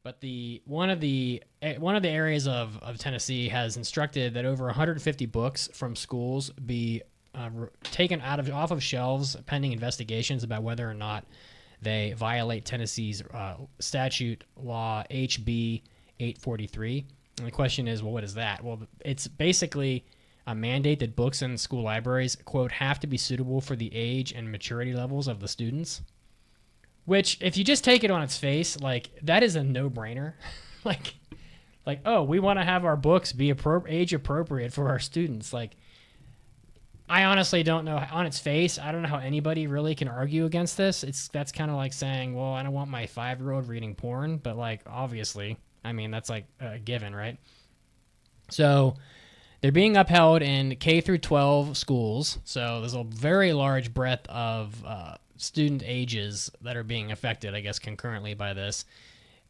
But one of the areas of Tennessee has instructed that over 150 books from schools be taken off of shelves pending investigations about whether or not they violate Tennessee's statute law HB 843. And the question is, well, what is that? Well, it's basically a mandate that books in school libraries, quote, have to be suitable for the age and maturity levels of the students. Which, if you just take it on its face, like, that is a no-brainer. like, oh, we want to have our books be age appropriate for our students. Like, I honestly don't know. On its face, I don't know how anybody really can argue against this. That's kind of like saying, well, I don't want my 5-year-old reading porn, but, like, obviously, I mean, that's like a given, right? So they're being upheld in K through 12 schools. So there's a very large breadth of student ages that are being affected, I guess, concurrently by this.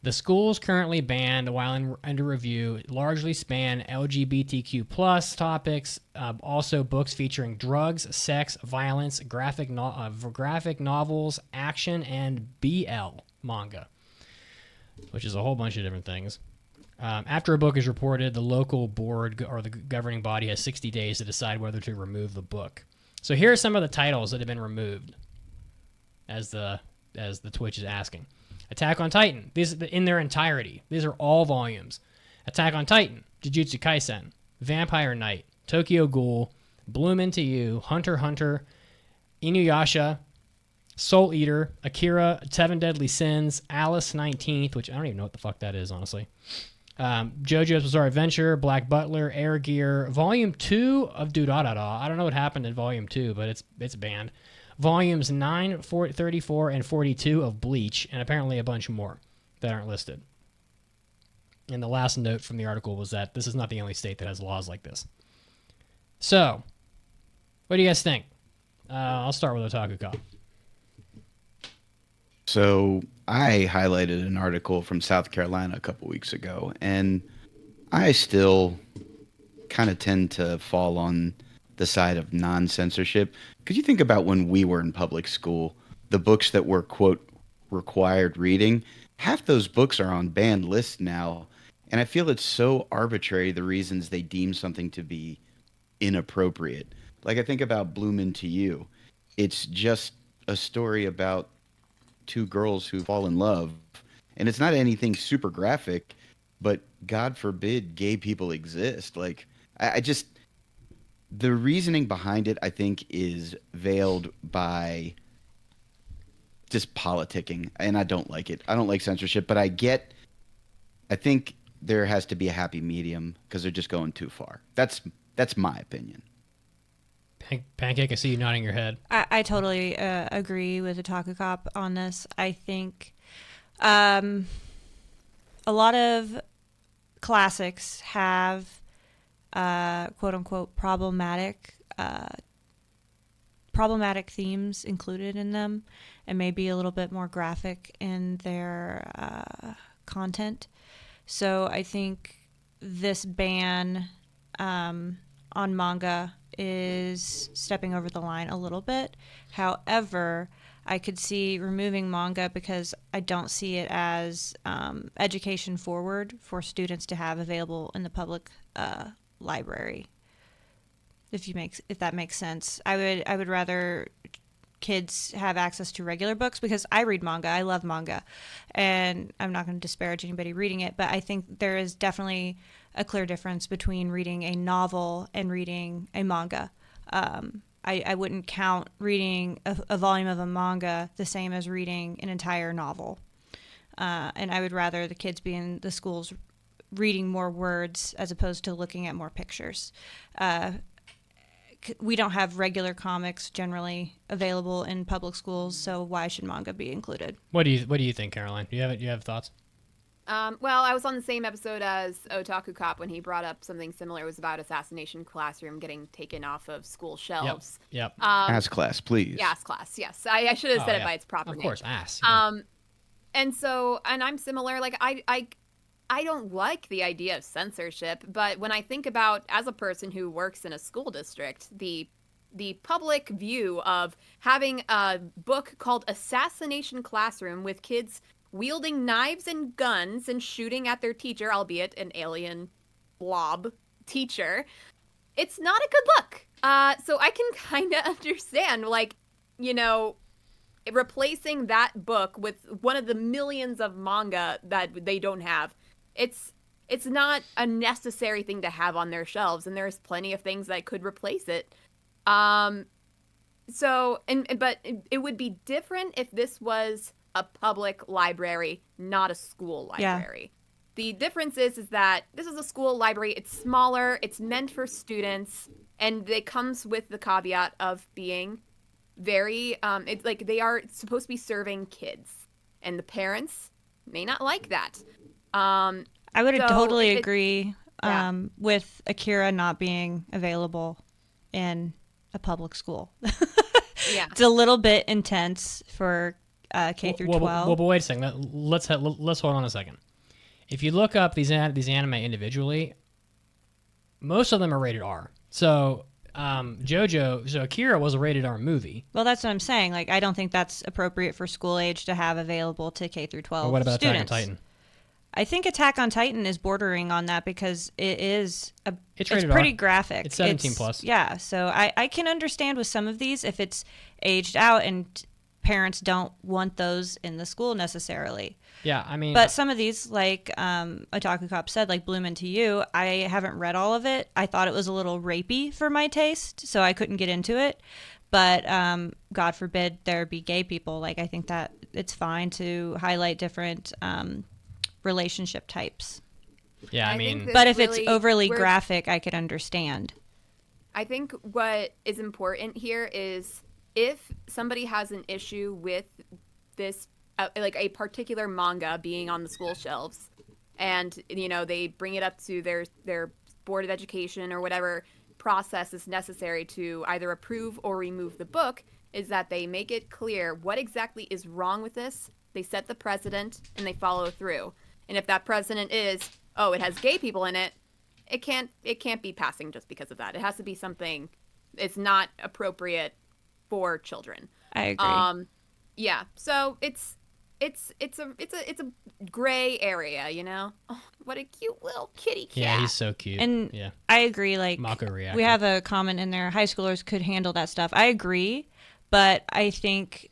The schools currently banned while under review largely span LGBTQ plus topics, also books featuring drugs, sex, violence, graphic novels, action, and BL manga, which is a whole bunch of different things. After a book is reported, the local board or the governing body has 60 days to decide whether to remove the book. So here are some of the titles that have been removed, as the Twitch is asking. Attack on Titan. These are in their entirety. These are all volumes. Attack on Titan, Jujutsu Kaisen, Vampire Knight, Tokyo Ghoul, Bloom Into You, Hunter x Hunter, Inuyasha, Soul Eater, Akira, Seven Deadly Sins, Alice 19th, which I don't even know what the fuck that is, honestly. JoJo's Bizarre Adventure, Black Butler, Air Gear, Volume 2 of Durarara. I don't know what happened in Volume 2, but it's banned. Volumes 9, 34, and 42 of Bleach, and apparently a bunch more that aren't listed. And the last note from the article was that this is not the only state that has laws like this. So, what do you guys think? I'll start with Otaku Cop. So, I highlighted an article from South Carolina a couple weeks ago, and I still kind of tend to fall on the side of non-censorship. Because you think about when we were in public school, the books that were, quote, required reading, half those books are on banned lists now. And I feel it's so arbitrary, the reasons they deem something to be inappropriate. Like, I think about Bloom Into You. It's just a story about two girls who fall in love. And it's not anything super graphic, but God forbid gay people exist. Like, I just... The reasoning behind it, I think, is veiled by just politicking, and I don't like it. I don't like censorship, but I think there has to be a happy medium because they're just going too far. That's my opinion. Pancake, I see you nodding your head. I totally agree with the Otaku Cop on this. I think a lot of classics have quote unquote problematic themes included in them, and maybe a little bit more graphic in their content. So I think this ban on manga is stepping over the line a little bit. However, I could see removing manga because I don't see it as education forward for students to have available in the public library. If that makes sense, I would rather kids have access to regular books because I read manga. I love manga, and I'm not going to disparage anybody reading it, but I think there is definitely a clear difference between reading a novel and reading a manga. I wouldn't count reading a volume of a manga the same as reading an entire novel. And I would rather the kids be in the schools reading more words as opposed to looking at more pictures. We don't have regular comics generally available in public schools, so why should manga be included? What do you think, Caroline? Do you have thoughts? Well, I was on the same episode as Otaku Cop when he brought up something similar. It was about Assassination Classroom getting taken off of school shelves. Yep. Ass class, please. Yeah, Ass Class, yes. I should have said it by its proper name. Of course, Ass. Yeah. And I'm similar. Like, I don't like the idea of censorship, but when I think about, as a person who works in a school district, the public view of having a book called Assassination Classroom with kids wielding knives and guns and shooting at their teacher, albeit an alien blob teacher, it's not a good look. So I can kind of understand, like, you know, replacing that book with one of the millions of manga that they don't have. It's not a necessary thing to have on their shelves, and there's plenty of things that could replace it. But it would be different if this was a public library, not a school library. The difference is that this is a school library. It's smaller. It's meant for students, and it comes with the caveat of being very. It's like they are supposed to be serving kids, and the parents may not like that. I would totally agree with Akira not being available in a public school. Yeah, it's a little bit intense for K through 12. Well, but wait a second. Let's hold on a second. If you look up these anime individually, most of them are rated R. So Akira was a rated R movie. Well, that's what I'm saying. Like, I don't think that's appropriate for school age to have available to K through 12 Or what about students. Attack on Titan? I think Attack on Titan is bordering on that because it's rated pretty R. graphic. It's 17 plus. Yeah, so I can understand with some of these if it's aged out and parents don't want those in the school necessarily. Yeah, I mean... But some of these, like Otaku Cop said, like Bloom Into You, I haven't read all of it. I thought it was a little rapey for my taste, so I couldn't get into it. But God forbid there be gay people. Like, I think that it's fine to highlight different relationship types. Yeah, I mean... But if it's overly graphic, I could understand. I think what is important here is if somebody has an issue with this, like a particular manga being on the school shelves, and, you know, they bring it up to their board of education or whatever process is necessary to either approve or remove the book, is that they make it clear what exactly is wrong with this. They set the precedent and they follow through. And if that precedent is, oh, it has gay people in it, it can't be passing just because of that. It has to be something it's not appropriate for children. I agree. Yeah. So it's a gray area, you know. Oh, what a cute little kitty cat. Yeah, he's so cute. And yeah. I agree. Like, Mako reacted. We have a comment in there. High schoolers could handle that stuff. I agree, but I think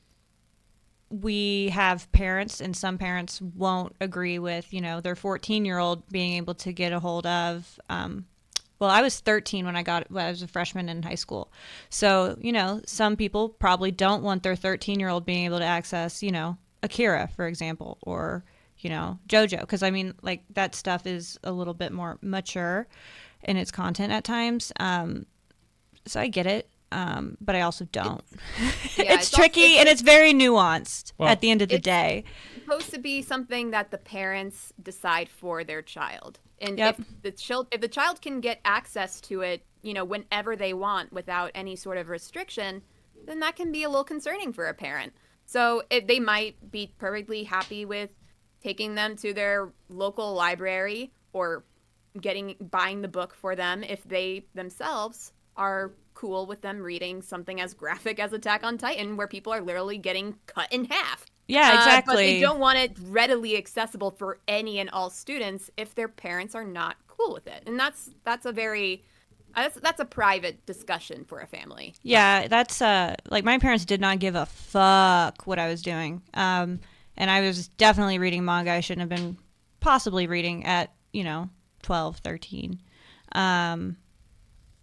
we have parents, and some parents won't agree with, you know, their 14-year-old being able to get a hold of. Well, I was 13 when I was a freshman in high school. So, you know, some people probably don't want their 13-year-old being able to access, you know, Akira, for example, or, you know, JoJo. Because, I mean, like, that stuff is a little bit more mature in its content at times. So I get it. But I also don't. It's tricky and it's very nuanced at the end of the day. It's supposed to be something that the parents decide for their child. And Yep. if the child can get access to it, you know, whenever they want without any sort of restriction, then that can be a little concerning for a parent. So they might be perfectly happy with taking them to their local library or buying the book for them if they themselves are cool with them reading something as graphic as Attack on Titan, where people are literally getting cut in half. Yeah, exactly. But they don't want it readily accessible for any and all students if their parents are not cool with it. And that's a private discussion for a family. Yeah, that's like my parents did not give a fuck what I was doing. And I was definitely reading manga I shouldn't have been possibly reading at, you know, 12, 13.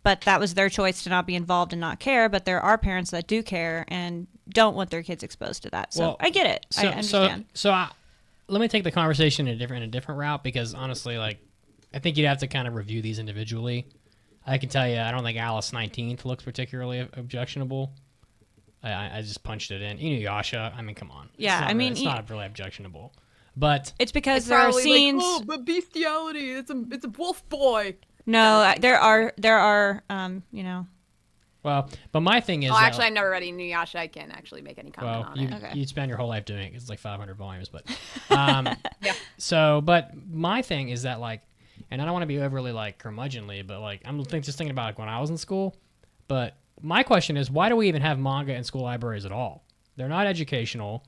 But that was their choice to not be involved and not care. But there are parents that do care and don't want their kids exposed to that. So well, I get it. I understand. Let me take the conversation in a different route, because honestly, like, I think you'd have to kind of review these individually. I can tell you, I don't think Alice 19th looks particularly objectionable. I just punched it in. Inuyasha, I mean, come on. Yeah, it's not really objectionable. But it's because there are scenes. Like, oh, but bestiality! It's a wolf boy. No, there are, you know. Well, but my thing is. Actually, I've never read Inuyasha. I can't actually make any comment on it. Okay. You'd spend your whole life doing it. It's like 500 volumes, but. Yeah. So, but my thing is that, like, and I don't want to be overly, like, curmudgeonly, but, like, I'm just thinking about, like, when I was in school. But my question is, why do we even have manga in school libraries at all? They're not educational.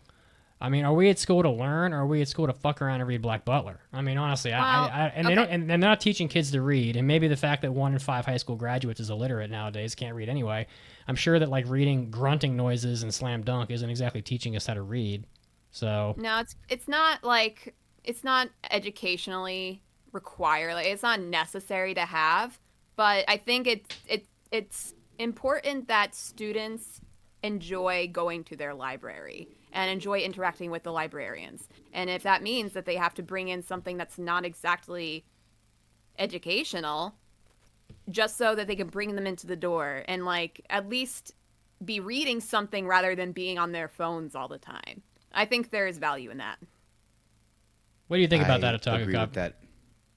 I mean, are we at school to learn, or are we at school to fuck around and read Black Butler? I mean, honestly, they don't, and they're not teaching kids to read. And maybe the fact that 1 in 5 high school graduates is illiterate nowadays, can't read anyway. I'm sure that like reading grunting noises and slam dunk isn't exactly teaching us how to read. So No, it's not like it's not educationally required. Like it's not necessary to have, but I think it's important that students enjoy going to their library and enjoy interacting with the librarians. And if that means that they have to bring in something that's not exactly educational, just so that they can bring them into the door and like at least be reading something rather than being on their phones all the time. I think there is value in that. what do you think about that, I agree Otaku with that.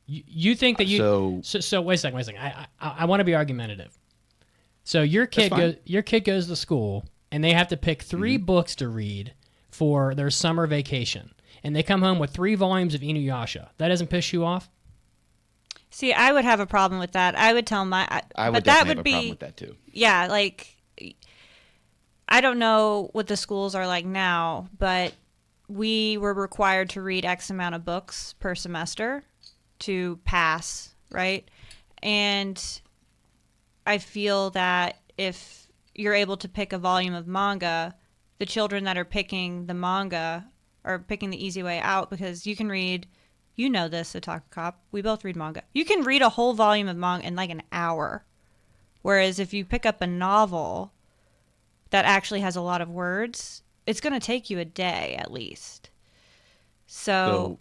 You think that you so wait a second. I want to be argumentative. So your kid goes to school and they have to pick 3 books to read for their summer vacation, and they come home with 3 volumes of Inuyasha. That doesn't piss you off? See, I would have a problem with that. I would tell I would but definitely that have would a be problem with that too. yeah, like I don't know what the schools are like now, but we were required to read X amount of books per semester to pass, right? And I feel that if you're able to pick a volume of manga, the children that are picking the manga are picking the easy way out, because you can read, you know this, Otaku Cop, we both read manga. You can read a whole volume of manga in like an hour. Whereas if you pick up a novel that actually has a lot of words, it's going to take you a day at least. So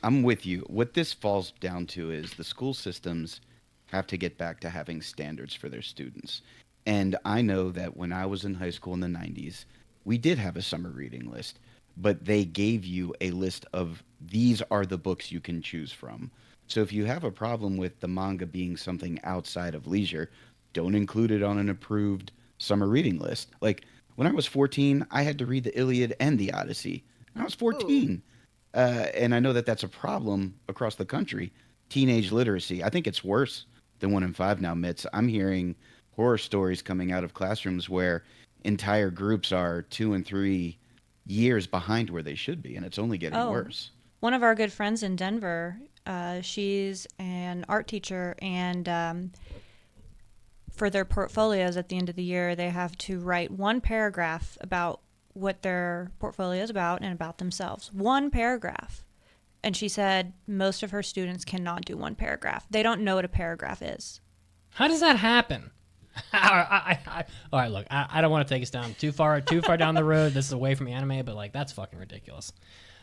I'm with you. What this falls down to is the school systems have to get back to having standards for their students. And I know that when I was in high school in the 90s, we did have a summer reading list, but they gave you a list of these are the books you can choose from. So if you have a problem with the manga being something outside of leisure, don't include it on an approved summer reading list. Like when I was 14, I had to read the Iliad and the Odyssey. I was 14. And I know that that's a problem across the country. Teenage literacy. I think it's worse than 1 in 5 now, Mitz. I'm hearing horror stories coming out of classrooms where entire groups are 2 and 3 years behind where they should be, and it's only getting worse. One of our good friends in Denver, she's an art teacher, and for their portfolios at the end of the year, they have to write 1 paragraph about what their portfolio is about and about themselves. 1 paragraph. And she said most of her students cannot do 1 paragraph. They don't know what a paragraph is. How does that happen? All right, look, I don't want to take us down too far down the road. This is away from anime, but like that's fucking ridiculous.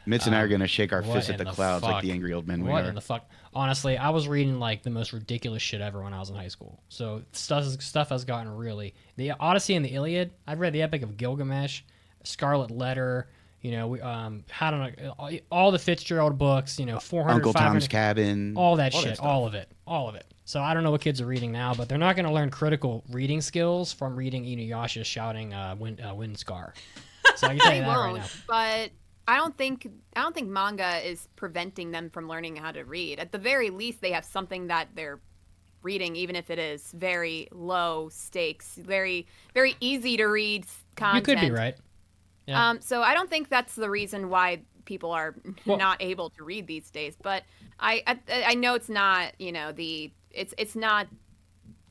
Mitz and I are going to shake our fists at the clouds fuck? like the angry old men we What are. in the fuck? Honestly, I was reading like the most ridiculous shit ever when I was in high school. So stuff has gotten really. The Odyssey and the Iliad. I've read the Epic of Gilgamesh, Scarlet Letter. You know, all the Fitzgerald books. 400, Uncle 500, Tom's Cabin. all that shit, stuff. all of it. So I don't know what kids are reading now, but they're not going to learn critical reading skills from reading Inuyasha shouting "Wind Scar." So I can tell you They that right won't, now. but I don't think manga is preventing them from learning how to read. At the very least, they have something that they're reading, even if it is very low stakes, very very easy to read content. You could be right. Yeah. So I don't think that's the reason why people are not able to read these days. But I know it's not it's not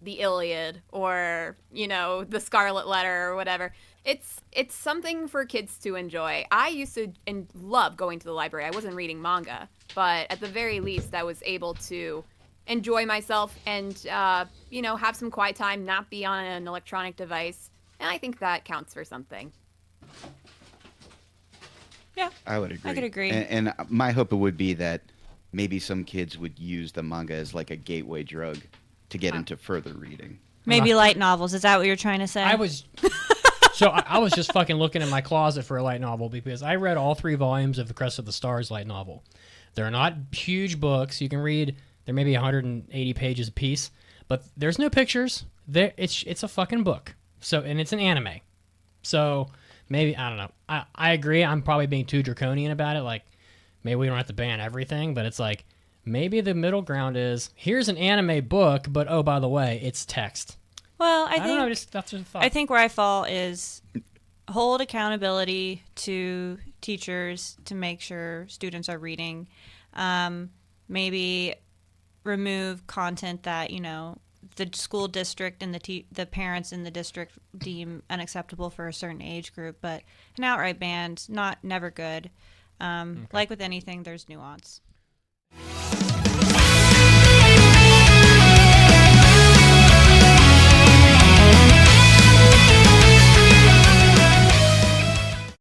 the Iliad or the Scarlet Letter or whatever. It's something for kids to enjoy. I used to love going to the library. I wasn't reading manga, but at the very least, I was able to enjoy myself and have some quiet time, not be on an electronic device, and I think that counts for something. Yeah, I would agree. I could agree. And my hope would be that maybe some kids would use the manga as like a gateway drug to get into further reading. Maybe light novels. Is that what you're trying to say? I was just fucking looking in my closet for a light novel because I read all 3 volumes of the Crest of the Stars light novel. They're not huge books. You can read. They're maybe 180 pages a piece, but there's no pictures. It's a fucking book. And it's an anime. So maybe I don't know. I agree. I'm probably being too draconian about it. Like maybe we don't have to ban everything, but it's like maybe the middle ground is here's an anime book, but oh by the way, it's text. Well, I don't know. That's just a thought. I think where I fall is hold accountability to teachers to make sure students are reading. Maybe remove content that, the school district and the parents in the district deem unacceptable for a certain age group, but an outright ban, never good. Like with anything, there's nuance.